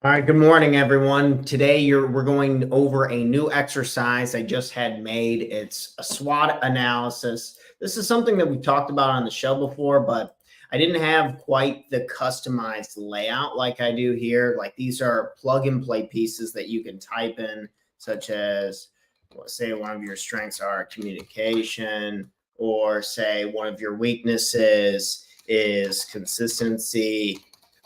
All right, good morning, everyone. Today we're going over a new exercise I just had made. It's a SWOT analysis. This is something that we talked about on the show before, but I didn't have quite the customized layout like I do here. Like these are plug and play pieces that you can type in, such as, let's say one of your strengths are communication, or say one of your weaknesses is consistency,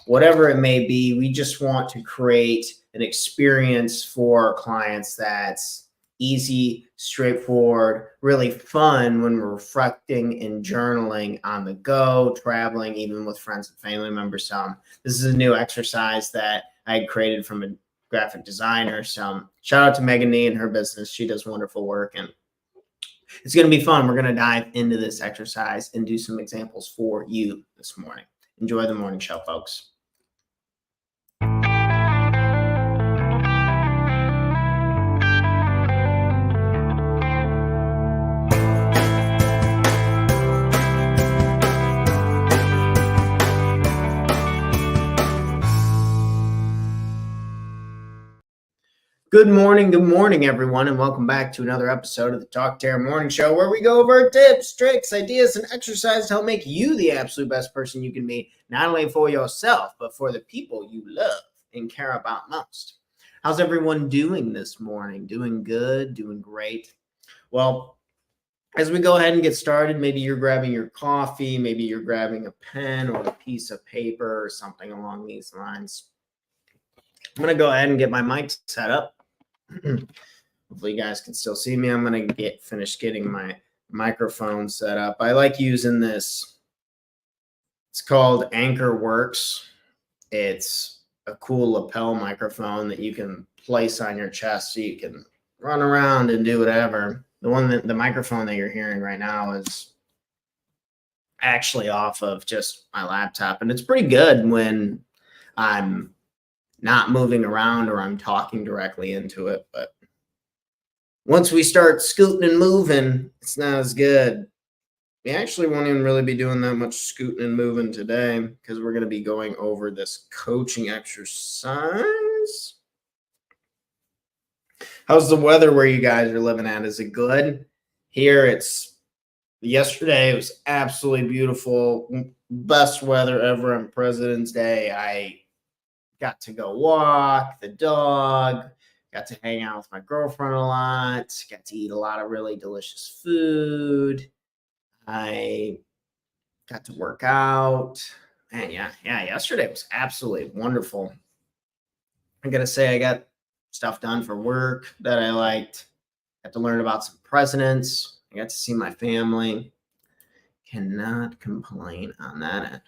whatever it may be. We just want to create an experience for our clients that's easy, straightforward, really fun when we're reflecting and journaling on the go, traveling, even with friends and family members. This is a new exercise that I had created from a graphic designer. So shout out to Megan Nee and her business. She does wonderful work, and it's going to be fun. We're going to dive into this exercise and do some examples for you this morning. Enjoy the morning show, folks. Good morning, everyone, and welcome back to another episode of the Talk2Tanner Morning Show, where we go over tips, tricks, ideas, and exercises to help make you the absolute best person you can be, not only for yourself, but for the people you love and care about most. How's everyone doing this morning? Doing good? Doing great? Well, as we go ahead and get started, maybe you're grabbing your coffee, maybe you're grabbing a pen or a piece of paper or something along these lines. I'm going to go ahead and get my mic set up. Hopefully you guys can still see me. I'm going to finish getting my microphone set up. I like using this. It's called Anchor Works. It's a cool lapel microphone that you can place on your chest so you can run around and do whatever. The microphone that you're hearing right now is actually off of just my laptop, and it's pretty good when I'm not moving around or I'm talking directly into it. But once we start scooting and moving, it's not as good. We actually won't even really be doing that much scooting and moving today because we're going to be going over this coaching exercise. How's the weather where you guys are living at? Is it good? Here yesterday it was absolutely beautiful. Best weather ever on President's Day. I got to go walk the dog, got to hang out with my girlfriend a lot, got to eat a lot of really delicious food. I got to work out. And yeah, yesterday was absolutely wonderful. I got to say, I got stuff done for work that I liked. Got to learn about some presidents. I got to see my family. Cannot complain on that end.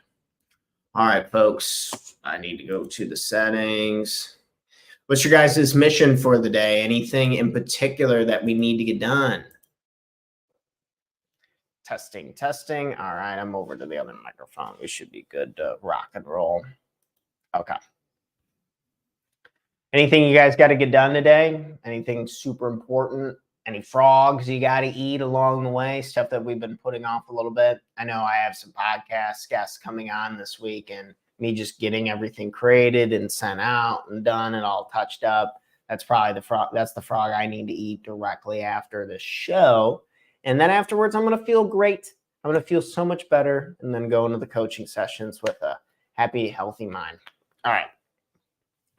All right, folks, I need to go to the settings. What's your guys' mission for the day? Anything in particular that we need to get done? Testing. All right, I'm over to the other microphone. We should be good to rock and roll. Okay. Anything you guys got to get done today? Anything super important? Any frogs you got to eat along the way? Stuff that we've been putting off a little bit. I know I have some podcast guests coming on this week, and me just getting everything created and sent out and done and all touched up. That's probably the frog. That's the frog I need to eat directly after the show. And then afterwards, I'm going to feel great. I'm going to feel so much better, and then go into the coaching sessions with a happy, healthy mind. All right.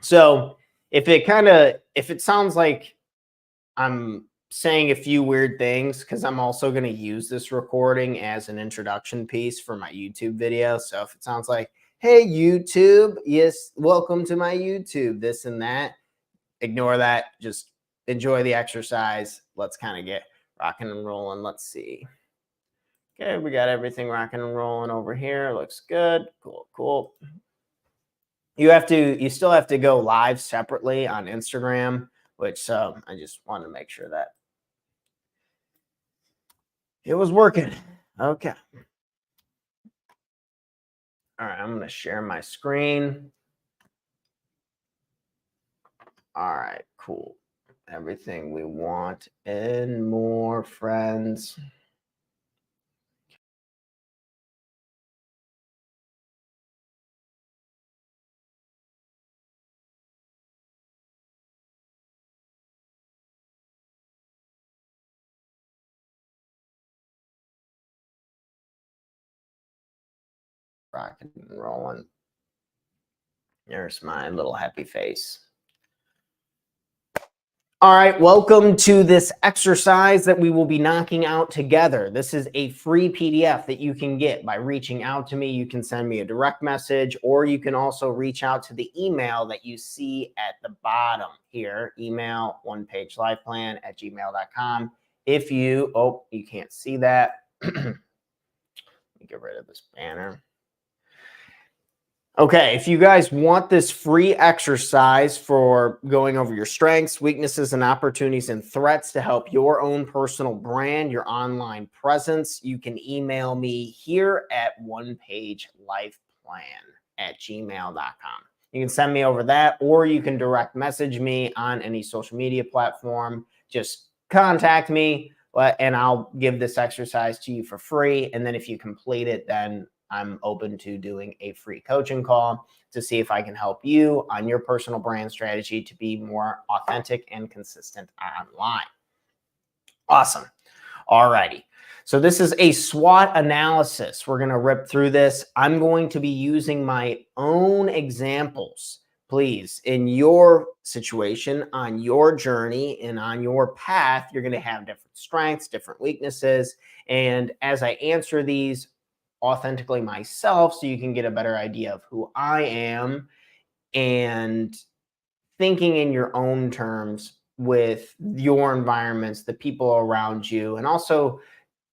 So if it sounds like I'm saying a few weird things, because I'm also going to use this recording as an introduction piece for my YouTube video. So if it sounds like, hey, YouTube, yes, welcome to my YouTube, this and that, ignore that. Just enjoy the exercise. Let's kind of get rocking and rolling. Let's see. Okay, we got everything rocking and rolling over here. Looks good. Cool. You still have to go live separately on Instagram, which I just wanted to make sure that it was working. Okay. All right, I'm going to share my screen. All right, cool. Everything we want and more, friends. Rocking and rolling. There's my little happy face. All right, welcome to this exercise that we will be knocking out together. This is a free PDF that you can get by reaching out to me. You can send me a direct message, or you can also reach out to the email that you see at the bottom here, email onepagelifeplan@gmail.com. If you, you can't see that. Let me get rid of this banner. Okay, if you guys want this free exercise for going over your strengths, weaknesses, and opportunities and threats to help your own personal brand, your online presence, you can email me here at onepagelifeplan@gmail.com. You can send me over that, or you can direct message me on any social media platform. Just contact me and I'll give this exercise to you for free. And then if you complete it, then I'm open to doing a free coaching call to see if I can help you on your personal brand strategy to be more authentic and consistent online. Awesome. All righty. So this is a SWOT analysis. We're going to rip through this. I'm going to be using my own examples. Please, in your situation, on your journey, and on your path, you're going to have different strengths, different weaknesses. And as I answer these authentically myself, so you can get a better idea of who I am and thinking in your own terms with your environments, the people around you. And also,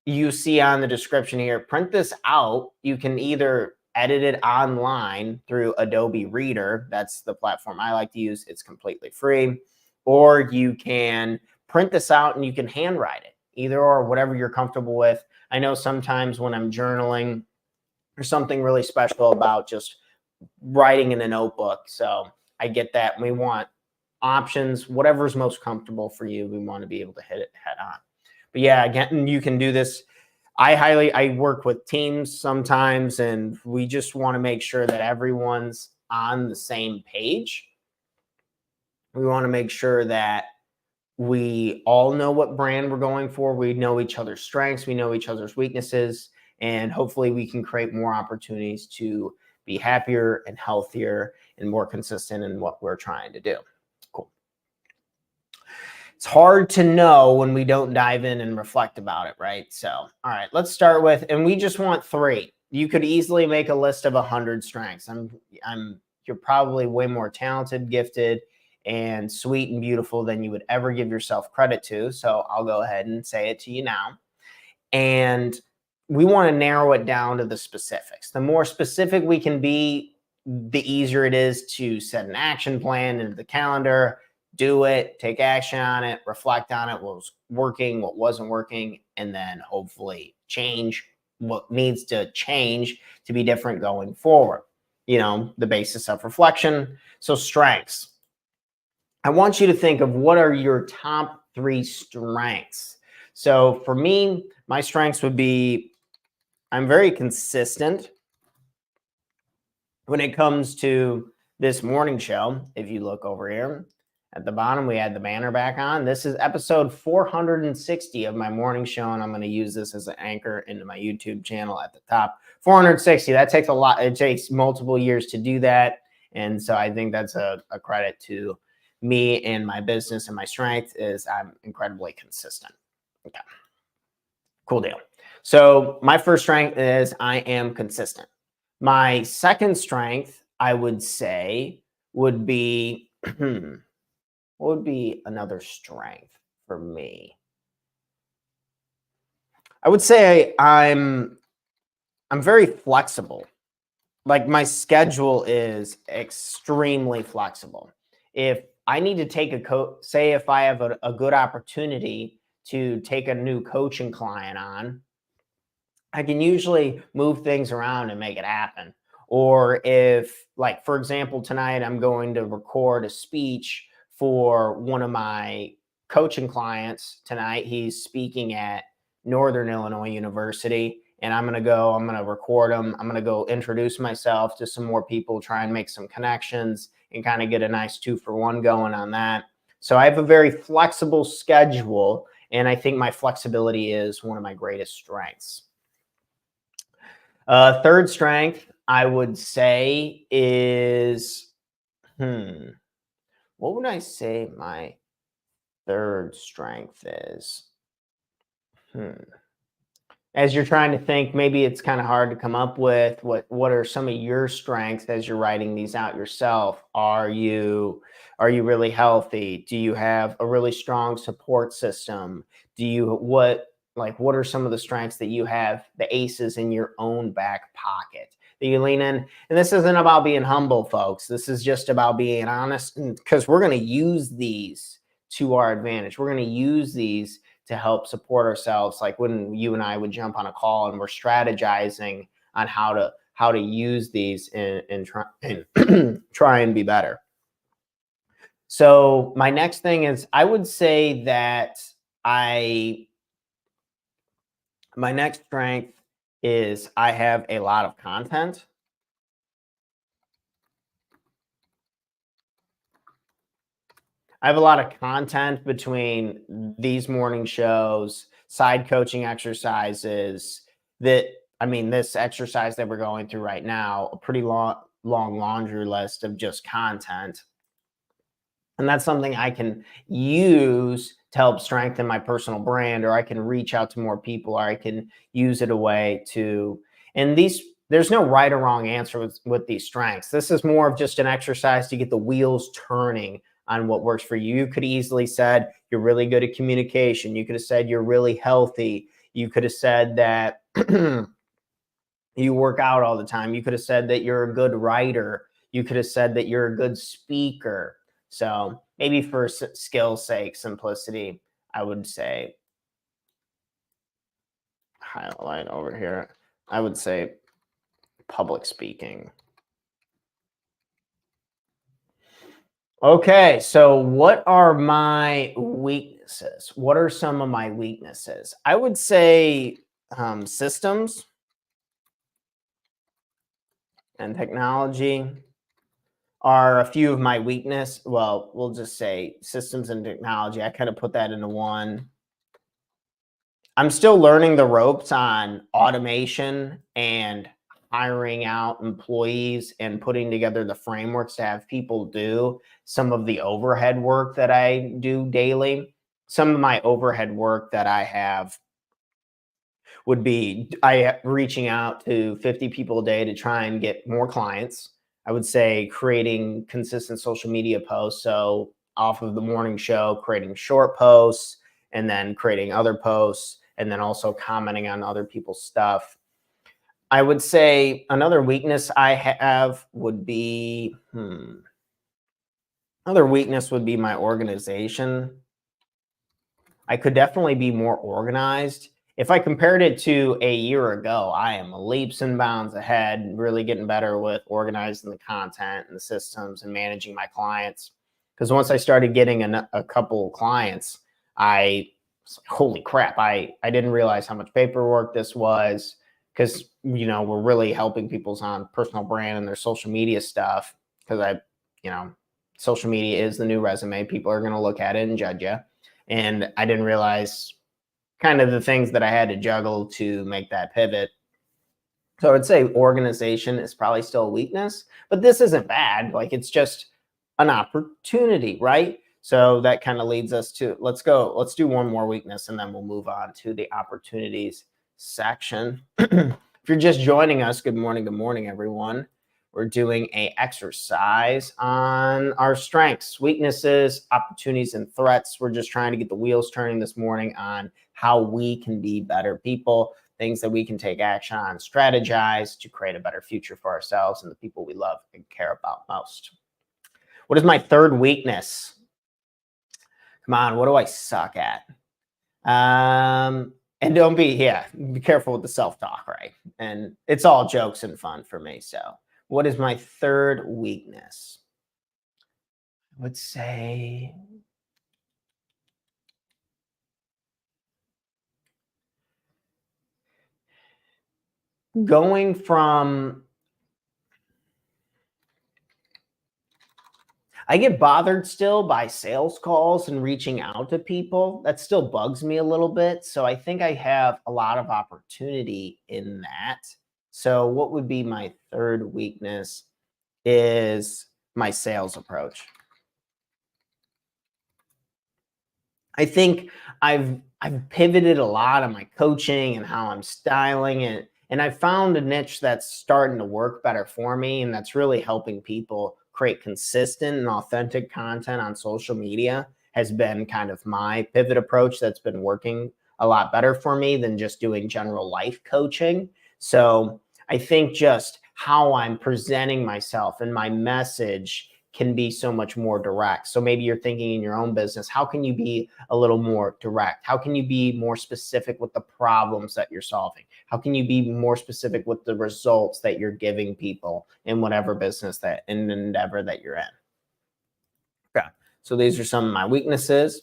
you see on the description here, print this out. You can either edit it online through Adobe Reader. That's the platform I like to use. It's completely free. Or you can print this out and you can handwrite it, either or, whatever you're comfortable with. I know sometimes when I'm journaling, there's something really special about just writing in a notebook. So I get that. We want options, whatever's most comfortable for you. We want to be able to hit it head on. But yeah, again, you can do this. I work with teams sometimes, and we just want to make sure that everyone's on the same page. We want to make sure that we all know what brand we're going for. We know each other's strengths. We know each other's weaknesses. And hopefully we can create more opportunities to be happier and healthier and more consistent in what we're trying to do. Cool. It's hard to know when we don't dive in and reflect about it, right? So, all right, let's start with, and we just want 3. You could easily make a list of 100 strengths. You're probably way more talented, gifted, and sweet and beautiful than you would ever give yourself credit to. So I'll go ahead and say it to you now. And we want to narrow it down to the specifics. The more specific we can be, the easier it is to set an action plan into the calendar, do it, take action on it, reflect on it, what was working, what wasn't working, and then hopefully change what needs to change to be different going forward. You know, the basis of reflection. So strengths. I want you to think of what are your top 3 strengths. So for me, my strengths would be I'm very consistent when it comes to this morning show. If you look over here at the bottom, we had the banner back on. This is episode 460 of my morning show, and I'm going to use this as an anchor into my YouTube channel at the top. 460, that takes a lot. It takes multiple years to do that. And so I think that's a credit to me and my business, and my strength is I'm incredibly consistent. Okay, cool deal. So my first strength is I am consistent. My second strength, I would say, would be what would be another strength for me? I would say I'm very flexible. Like my schedule is extremely flexible. If I need to take say if I have a good opportunity to take a new coaching client on, I can usually move things around and make it happen. Or if, like, for example, tonight I'm going to record a speech for one of my coaching clients tonight. He's speaking at Northern Illinois University, and I'm going to record him. I'm going to go introduce myself to some more people, try and make some connections and kind of get a nice 2-for-1 going on that. So I have a very flexible schedule, and I think my flexibility is one of my greatest strengths. Third strength, I would say is, what would I say my third strength is? As you're trying to think, maybe it's kind of hard to come up with what are some of your strengths as you're writing these out yourself. Are you really healthy? Do you have a really strong support system? Do you what are some of the strengths that you have, the aces in your own back pocket that you lean in? And this isn't about being humble, folks. This is just about being honest, because we're going to use these to our advantage. We're going to use these to help support ourselves, like when you and I would jump on a call and we're strategizing on how to use these and try and be better. So my next thing is, I would say that my next strength is I have a lot of content. I have a lot of content between these morning shows, side coaching exercises this exercise that we're going through right now, a pretty long laundry list of just content. And that's something I can with to help strengthen my personal brand, or I can reach out to more people, or I can use it a way to, and there's no right or wrong answer with these strengths. This is more of just an exercise to get the wheels turning on what works for you. You could easily said you're really good at communication. You could have said you're really healthy. You could have said that you work out all the time. You could have said that you're a good writer. You could have said that you're a good speaker. So maybe for skill's sake, simplicity, I would say, highlight over here, I would say public speaking. Okay, so what are my weaknesses? What are some of my weaknesses? I would say systems and technology are a few of my weakness. Well, we'll just say systems and technology. I kind of put that into one. I'm still learning the ropes on automation and hiring out employees and putting together the frameworks to have people do some of the overhead work that I do daily. Some of my overhead work that I have would be reaching out to 50 people a day to try and get more clients. I would say creating consistent social media posts. So off of the morning show, creating short posts and then creating other posts, and then also commenting on other people's stuff. I would say another weakness I have would be, another weakness would be my organization. I could definitely be more organized. If I compared it to a year ago, I am leaps and bounds ahead, really getting better with organizing the content and the systems and managing my clients. Because once I started getting a couple of clients, holy crap, I didn't realize how much paperwork this was, because, we're really helping people's on personal brand and their social media stuff. Because social media is the new resume. People are going to look at it and judge you. And I didn't realize kind of the things that I had to juggle to make that pivot. So I would say organization is probably still a weakness, but this isn't bad. Like, it's just an opportunity, right? So that kind of leads us to, let's do one more weakness and then we'll move on to the opportunities section. If you're just joining us, good morning, everyone. We're doing an exercise on our strengths, weaknesses, opportunities, and threats. We're just trying to get the wheels turning this morning on how we can be better people, things that we can take action on, strategize to create a better future for ourselves and the people we love and care about most. What is my third weakness? Come on, what do I suck at? And be careful with the self-talk, right? And it's all jokes and fun for me. So what is my third weakness? I would say going from, I get bothered still by sales calls and reaching out to people. That still bugs me a little bit. So I think I have a lot of opportunity in that. So what would be my third weakness is my sales approach. I think I've pivoted a lot on my coaching and how I'm styling it. And I found a niche that's starting to work better for me. And that's really helping people create consistent and authentic content on social media has been kind of my pivot approach that's been working a lot better for me than just doing general life coaching. So I think just how I'm presenting myself and my message can be so much more direct. So maybe you're thinking in your own business, how can you be a little more direct? How can you be more specific with the problems that you're solving? How can you be more specific with the results that you're giving people in whatever business that in endeavor that you're in? Okay. So these are some of my weaknesses.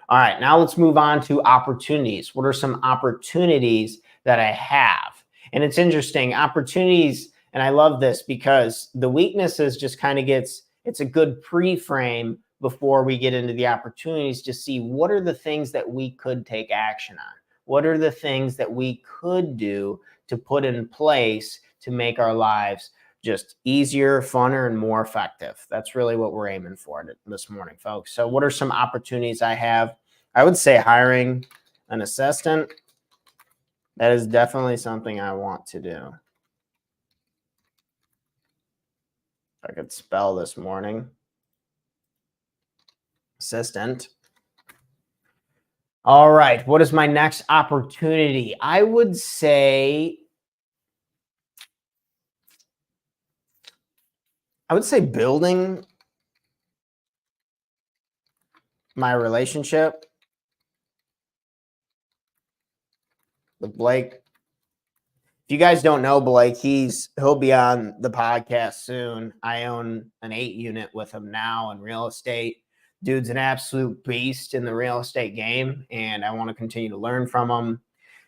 All right, now let's move on to opportunities. What are some opportunities that I have? And it's interesting, opportunities, and I love this because the weaknesses just kind of it's a good pre-frame before we get into the opportunities to see what are the things that we could take action on. What are the things that we could do to put in place to make our lives just easier, funner, and more effective. That's really what we're aiming for this morning, folks. So what are some opportunities I have? I would say hiring an assistant. That is definitely something I want to do. If I could spell this morning. Assistant. All right. What is my next opportunity? I would say building my relationship with Blake. If you guys don't know Blake, he'll be on the podcast soon. I own an 8-unit with him now in real estate. Dude's an absolute beast in the real estate game, and I want to continue to learn from him.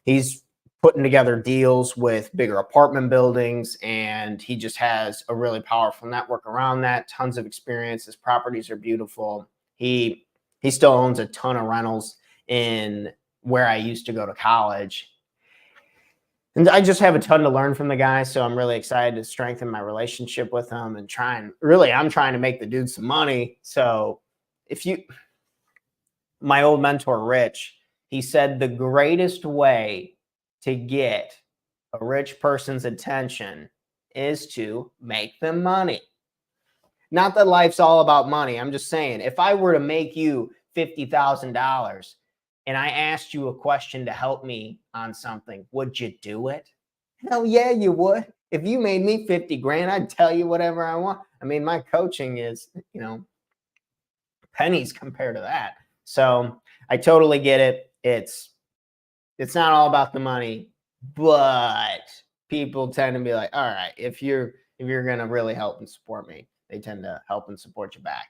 He's putting together deals with bigger apartment buildings, and he just has a really powerful network around that. Tons of experience. His properties are beautiful. He still owns a ton of rentals in where I used to go to college. And I just have a ton to learn from the guy, so I'm really excited to strengthen my relationship with him and I'm trying to make the dude some money. So my old mentor, Rich, he said the greatest way to get a rich person's attention is to make them money. Not that life's all about money. I'm just saying, if I were to make you $50,000 and I asked you a question to help me on something, would you do it? Hell yeah, you would. If you made me 50 grand, I'd tell you whatever I want. I mean, my coaching is, pennies compared to that. So I totally get it. It's not all about the money, but people tend to be like, all right, if you're going to really help and support me, they tend to help and support you back.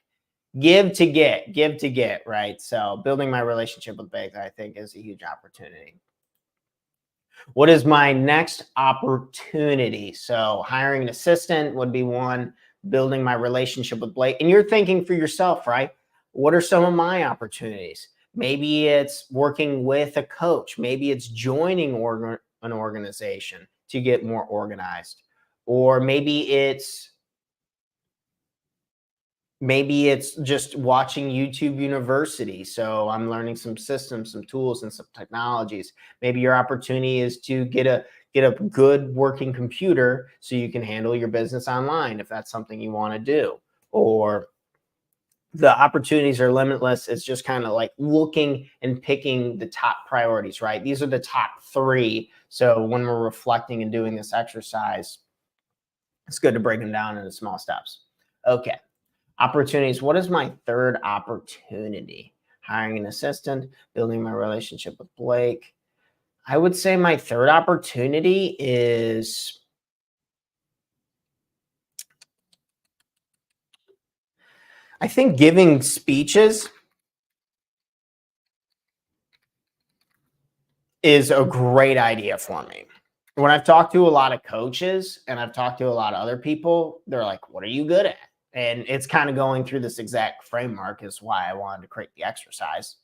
Give to get, right? So building my relationship with Blake, I think, is a huge opportunity. What is my next opportunity? So hiring an assistant would be one, building my relationship with Blake. And you're thinking for yourself, right? What are some of my opportunities? Maybe it's working with a coach. Maybe it's joining an organization to get more organized. Or maybe it's just watching YouTube University. So I'm learning some systems, some tools, and some technologies. Maybe your opportunity is to get a good working computer so you can handle your business online if that's something you want to do. Or the opportunities are limitless. It's just kind of like looking and picking the top priorities, right? These are the top 3. So when we're reflecting and doing this exercise, it's good to break them down into small steps. Okay. Opportunities. What is my third opportunity? Hiring an assistant, building my relationship with Blake. I would say my third opportunity is I think giving speeches is a great idea for me. When I've talked to a lot of coaches and I've talked to a lot of other people, they're like, what are you good at? And it's kind of going through this exact framework is why I wanted to create the exercise.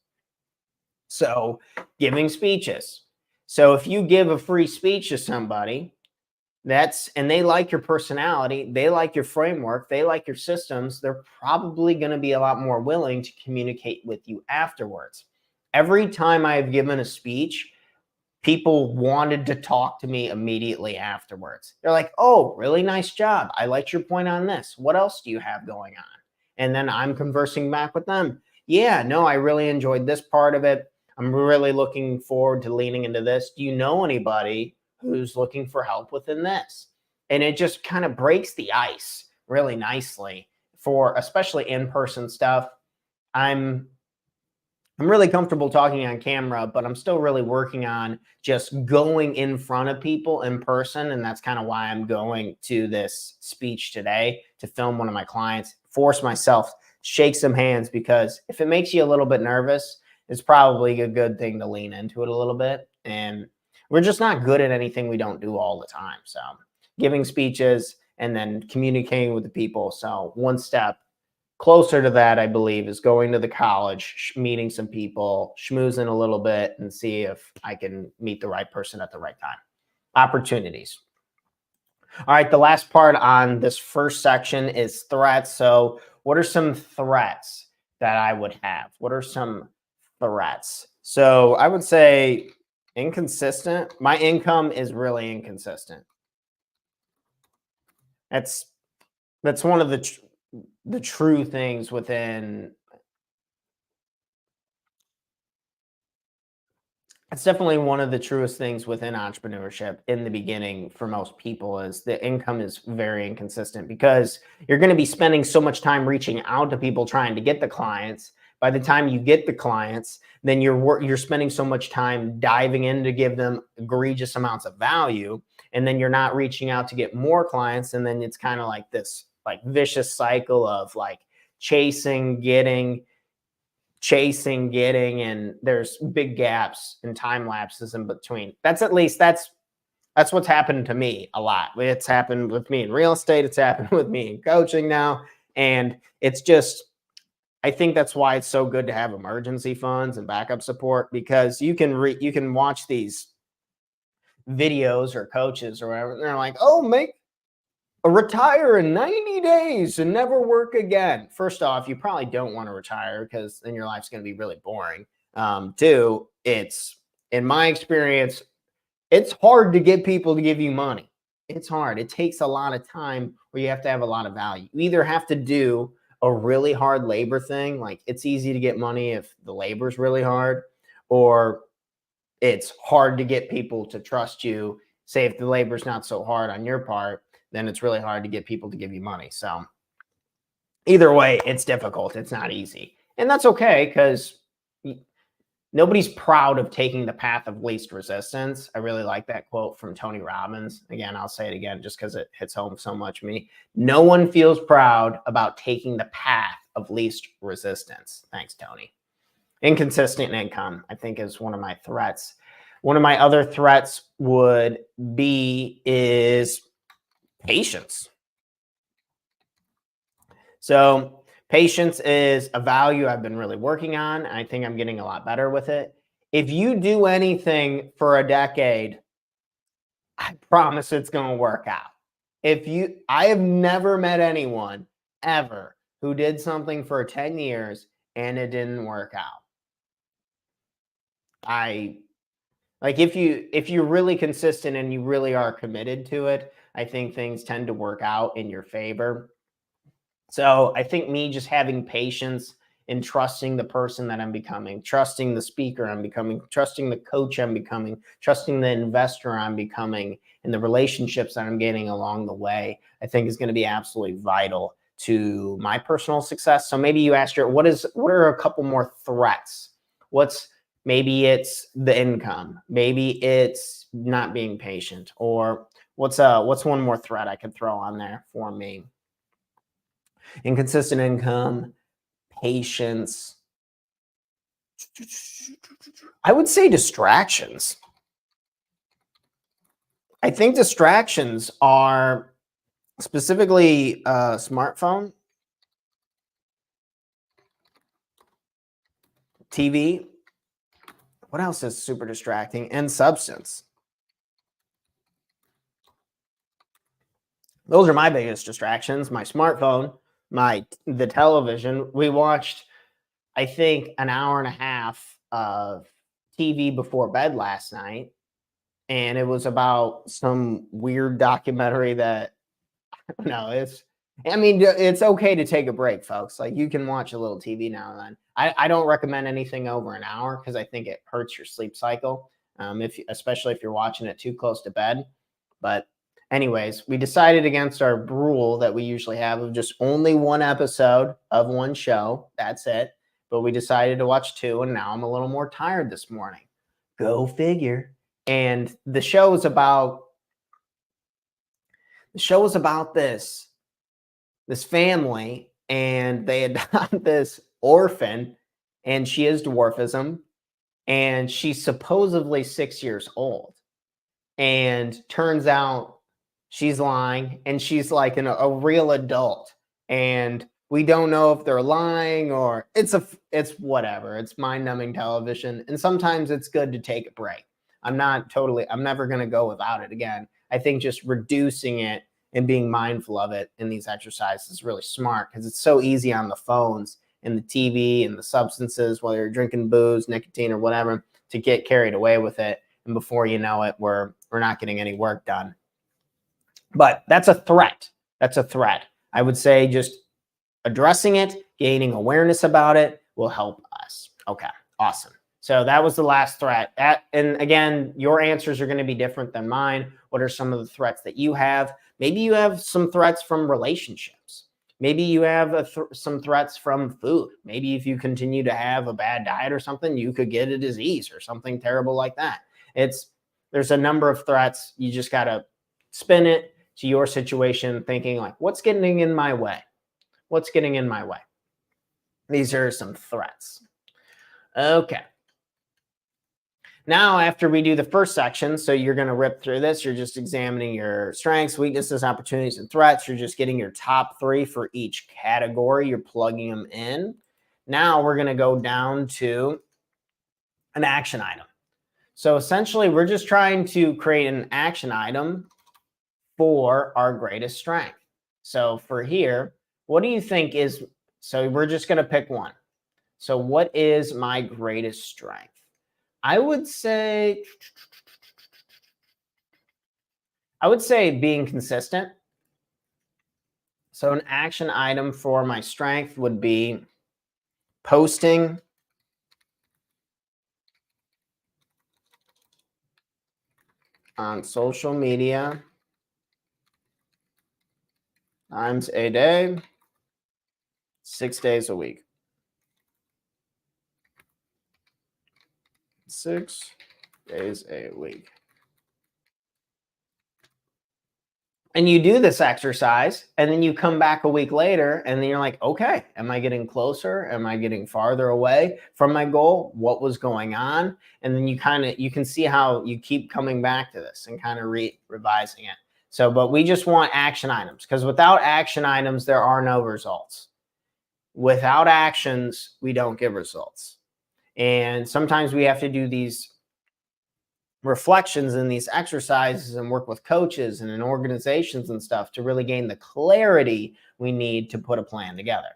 So giving speeches. So if you give a free speech to somebody, And they like your personality, they like your framework, they like your systems, they're probably going to be a lot more willing to communicate with you afterwards. Every time I've given a speech, people wanted to talk to me immediately afterwards. They're like, "Oh, really nice job. I liked your point on this. What else do you have going on?" And then I'm conversing back with them. "Yeah, no, I really enjoyed this part of it. I'm really looking forward to leaning into this. Do you know anybody who's looking for help within this?" And it just kind of breaks the ice really nicely for especially in-person stuff. I'm I'm really comfortable talking on camera, but I'm still really working on just going in front of people in person. And that's kind of why I'm going to this speech today to film one of my clients, force myself, shake some hands, because if it makes you a little bit nervous, it's probably a good thing to lean into it a little bit. And we're just not good at anything we don't do all the time. So giving speeches and then communicating with the people. So one step closer to that, I believe, is going to the college, meeting some people, schmoozing a little bit, and see if I can meet the right person at the right time. Opportunities. All right, the last part on this first section is threats. So, what are some threats that I would have? What are some threats? So, I would say inconsistent. My income is really inconsistent. That's one of the true things within. It's definitely one of the truest things within entrepreneurship in the beginning for most people is the income is very inconsistent, because you're going to be spending so much time reaching out to people trying to get the clients. By the time you get the clients, then you're spending so much time diving in to give them egregious amounts of value, and then you're not reaching out to get more clients, and then it's kind of like this like vicious cycle of like chasing, getting, and there's big gaps and time lapses in between. That's what's happened to me a lot. It's happened with me in real estate, it's happened with me in coaching now, and it's just, I think that's why it's so good to have emergency funds and backup support, because you can watch these videos or coaches or whatever, and they're like, "Oh, retire in 90 days and never work again." First off, you probably don't want to retire, because then your life's going to be really boring. Two, it's, in my experience, it's hard to get people to give you money. It's hard. It takes a lot of time, where you have to have a lot of value. You either have to do a really hard labor thing, like it's easy to get money if the labor's really hard, or it's hard to get people to trust you. Say if the labor's not so hard on your part, then it's really hard to get people to give you money. So either way, it's difficult. It's not easy. And that's okay, because nobody's proud of taking the path of least resistance. I really like that quote from Tony Robbins. Again, I'll say it again just because it hits home so much to me. No one feels proud about taking the path of least resistance. Thanks, Tony. Inconsistent income, I think, is one of my threats. One of my other threats would be is patience. So patience is a value I've been really working on. I think I'm getting a lot better with it. If you do anything for a decade, I promise it's going to work out. I have never met anyone ever who did something for 10 years and it didn't work out. If you're really consistent and you really are committed to it, I think things tend to work out in your favor. So I think me just having patience and trusting the person that I'm becoming, trusting the speaker I'm becoming, trusting the coach I'm becoming, trusting the investor I'm becoming, and the relationships that I'm getting along the way, I think is going to be absolutely vital to my personal success. So maybe you asked her, what are a couple more threats? Maybe it's the income, maybe it's not being patient, or what's one more threat I could throw on there for me? Inconsistent income, patience. I would say distractions. I think distractions are specifically smartphone, TV. What else is super distracting? And substance. Those are my biggest distractions. My smartphone, the television. We watched, I think, an hour and a half of TV before bed last night, and it was about some weird documentary that no, it's okay to take a break, folks. Like, you can watch a little TV now and then. I don't recommend anything over an hour because I think it hurts your sleep cycle. Especially if you're watching it too close to bed. But anyways, we decided against our rule that we usually have of just only one episode of one show. That's it. But we decided to watch two, and now I'm a little more tired this morning. Go figure. And the show is about this family, and they adopt this orphan, and she is dwarfism, and she's supposedly 6 years old. And turns out she's lying, and she's like a real adult. And we don't know if they're lying or it's whatever. It's mind-numbing television. And sometimes it's good to take a break. I'm never going to go without it again. I think just reducing it and being mindful of it in these exercises is really smart because it's so easy on the phones and the TV and the substances, whether you're drinking booze, nicotine, or whatever, to get carried away with it. And before you know it, we're not getting any work done. But that's a threat. I would say just addressing it, gaining awareness about it will help us. Okay, awesome. So that was the last threat. And again, your answers are going to be different than mine. What are some of the threats that you have? Maybe you have some threats from relationships. Maybe you have some threats from food. Maybe if you continue to have a bad diet or something, you could get a disease or something terrible like that. There's a number of threats. You just got to spin it to your situation, thinking like, what's getting in my way? What's getting in my way? These are some threats. Okay. Now, after we do the first section, so you're going to rip through this, you're just examining your strengths, weaknesses, opportunities, and threats. You're just getting your top 3 for each category. You're plugging them in. Now we're going to go down to an action item. So essentially, we're just trying to create an action item for our greatest strength. So for here, what do you think is, so we're just going to pick one. So what is my greatest strength? I would say being consistent. So an action item for my strength would be posting on social media times a day, 6 days a week. 6 days a week. And you do this exercise, and then you come back a week later, and then you're like, okay, am I getting closer? Am I getting farther away from my goal? What was going on? And then you can see how you keep coming back to this and kind of revising it. So, but we just want action items, because without action items, there are no results. Without actions, we don't get results. And sometimes we have to do these reflections in these exercises and work with coaches and in organizations and stuff to really gain the clarity we need to put a plan together.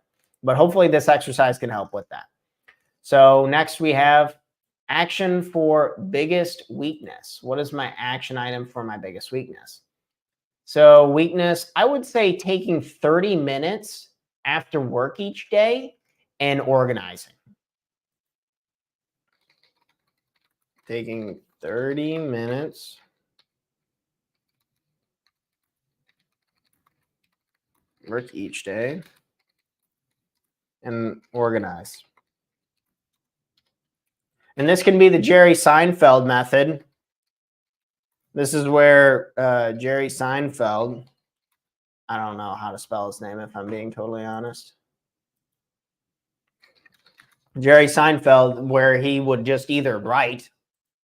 But hopefully this exercise can help with that. So next we have action for biggest weakness. What is my action item for my biggest weakness? So weakness, I would say taking 30 minutes after work each day and organizing. Taking 30 minutes work each day and organize. And this can be the Jerry Seinfeld method. This is where Jerry Seinfeld, I don't know how to spell his name if I'm being totally honest. Jerry Seinfeld, where he would just either write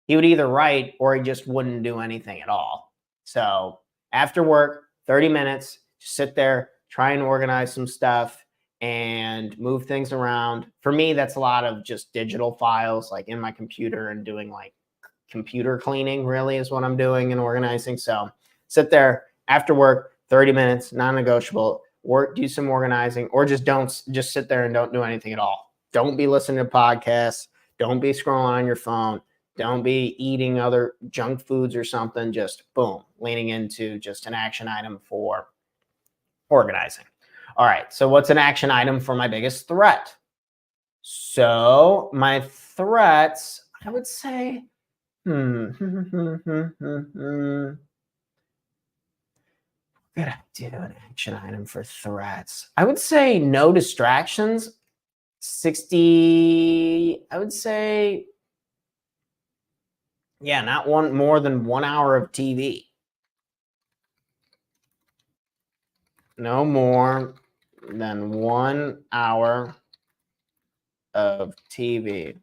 or he just wouldn't do anything at all. So after work, 30 minutes, just sit there, try and organize some stuff and move things around. For me, that's a lot of just digital files like in my computer and doing like computer cleaning really is what I'm doing and organizing. So sit there after work, 30 minutes, non-negotiable, or do some organizing, or just sit there and don't do anything at all. Don't be listening to podcasts. Don't be scrolling on your phone. Don't be eating other junk foods or something. Just boom, leaning into just an action item for organizing. All right. So what's an action item for my biggest threat? So my threats, I would say, gotta do an action item for threats. I would say no distractions. 60, I would say, yeah, not more than 1 hour of TV. No more than 1 hour of TV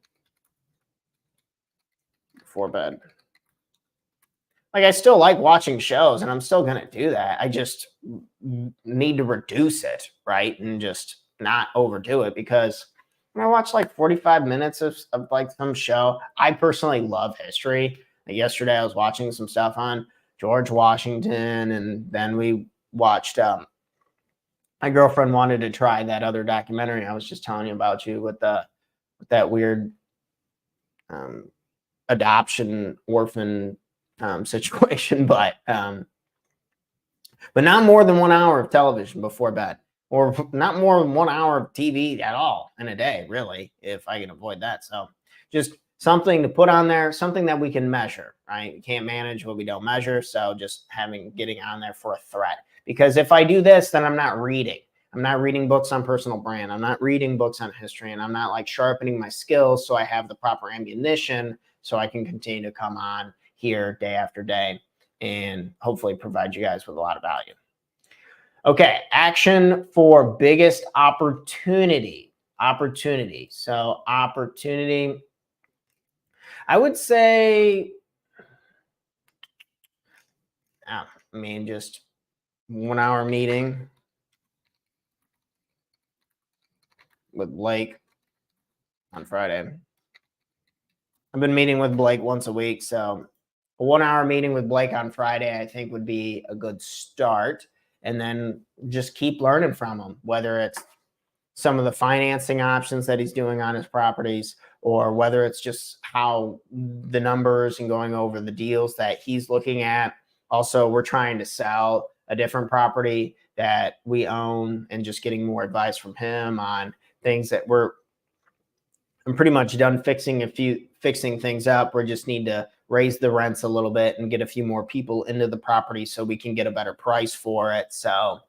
before bed. Like, I still like watching shows and I'm still going to do that. I just need to reduce it, right? And just not overdo it, because when I watch like 45 minutes of like some show, I personally love history. Like yesterday I was watching some stuff on George Washington, and then we watched, my girlfriend wanted to try that other documentary I was just telling you about, with that weird adoption orphan situation, but not more than 1 hour of television before bed, or not more than 1 hour of TV at all in a day, really, if I can avoid that. So just something to put on there, something that we can measure, right? We can't manage what we don't measure. So just getting on there for a threat, because if I do this, then I'm not reading. I'm not reading books on personal brand. I'm not reading books on history, and I'm not like sharpening my skills so I have the proper ammunition so I can continue to come on here day after day and hopefully provide you guys with a lot of value. Okay, action for biggest opportunity. So opportunity, I would say, just 1 hour meeting with Blake on Friday. I've been meeting with Blake once a week, so a 1 hour meeting with Blake on Friday, I think, would be a good start. And then just keep learning from him, whether it's some of the financing options that he's doing on his properties, or whether it's just how the numbers and going over the deals that he's looking at. Also, we're trying to sell a different property that we own, and just getting more advice from him on things that I'm pretty much done fixing things up. We just need to raise the rents a little bit and get a few more people into the property so we can get a better price for it. So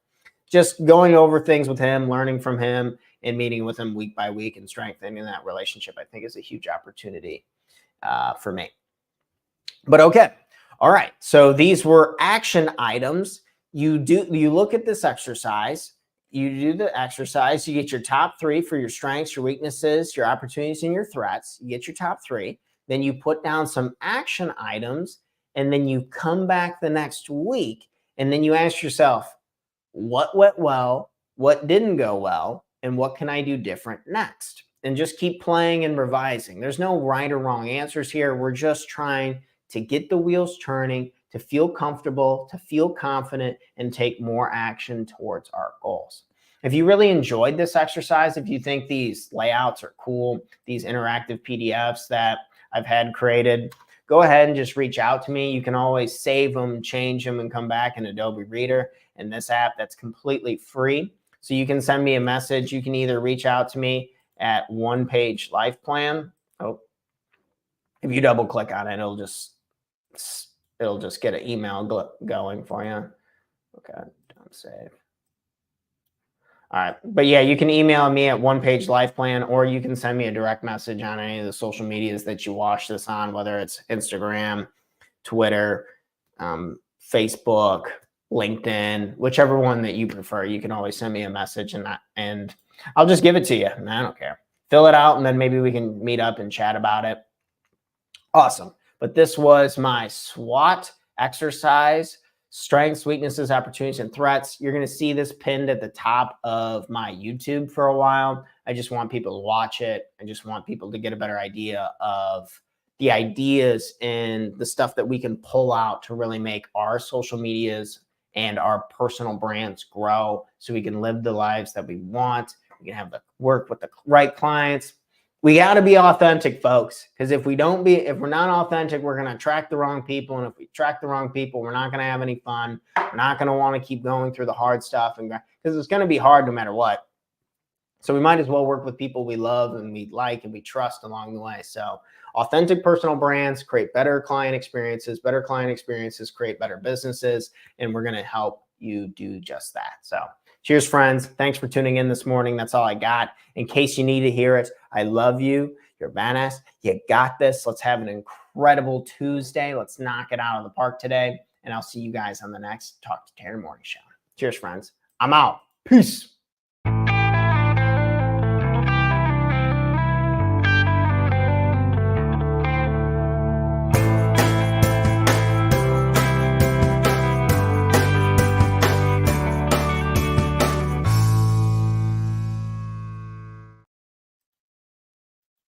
just going over things with him, learning from him, and meeting with him week by week and strengthening that relationship, I think, is a huge opportunity for me. But okay. All right. So these were action items. You look at this exercise. You do the exercise, you get your top 3 for your strengths, your weaknesses, your opportunities, and your threats. You get your top 3. Then you put down some action items, and then you come back the next week, and then you ask yourself, what went well, what didn't go well, and what can I do different next? And just keep playing and revising. There's no right or wrong answers here. We're just trying to get the wheels turning, to feel comfortable, to feel confident, and take more action towards our goals. If you really enjoyed this exercise, if you think these layouts are cool, these interactive PDFs that I've had created, go ahead and just reach out to me. You can always save them, change them, and come back in Adobe Reader in this app that's completely free. So you can send me a message. You can either reach out to me at One Page Life Plan. Oh, if you double click on it, it'll just get an email going for you. Okay, don't save. All right, but yeah, you can email me at One Page Life Plan, or you can send me a direct message on any of the social medias that you watch this on, whether it's Instagram, Twitter, Facebook, LinkedIn, whichever one that you prefer. You can always send me a message, and I'll just give it to you. And I don't care. Fill it out, and then maybe we can meet up and chat about it. Awesome. But this was my SWOT exercise: strengths, weaknesses, opportunities, and threats. You're going to see this pinned at the top of my YouTube for a while. I just want people to watch it. I just want people to get a better idea of the ideas and the stuff that we can pull out to really make our social medias and our personal brands grow so we can live the lives that we want. We can have the work with the right clients. We got to be authentic, folks, because if we're not authentic, we're going to attract the wrong people. And if we attract the wrong people, we're not going to have any fun. We're not going to want to keep going through the hard stuff, and because it's going to be hard no matter what. So we might as well work with people we love and we like and we trust along the way. So authentic personal brands create better client experiences. Better client experiences create better businesses, and we're going to help you do just that. So cheers, friends. Thanks for tuning in this morning. That's all I got. In case you need to hear it, I love you. You're badass. You got this. Let's have an incredible Tuesday. Let's knock it out of the park today. And I'll see you guys on the next Talk to Tanner Morning Show. Cheers, friends. I'm out. Peace.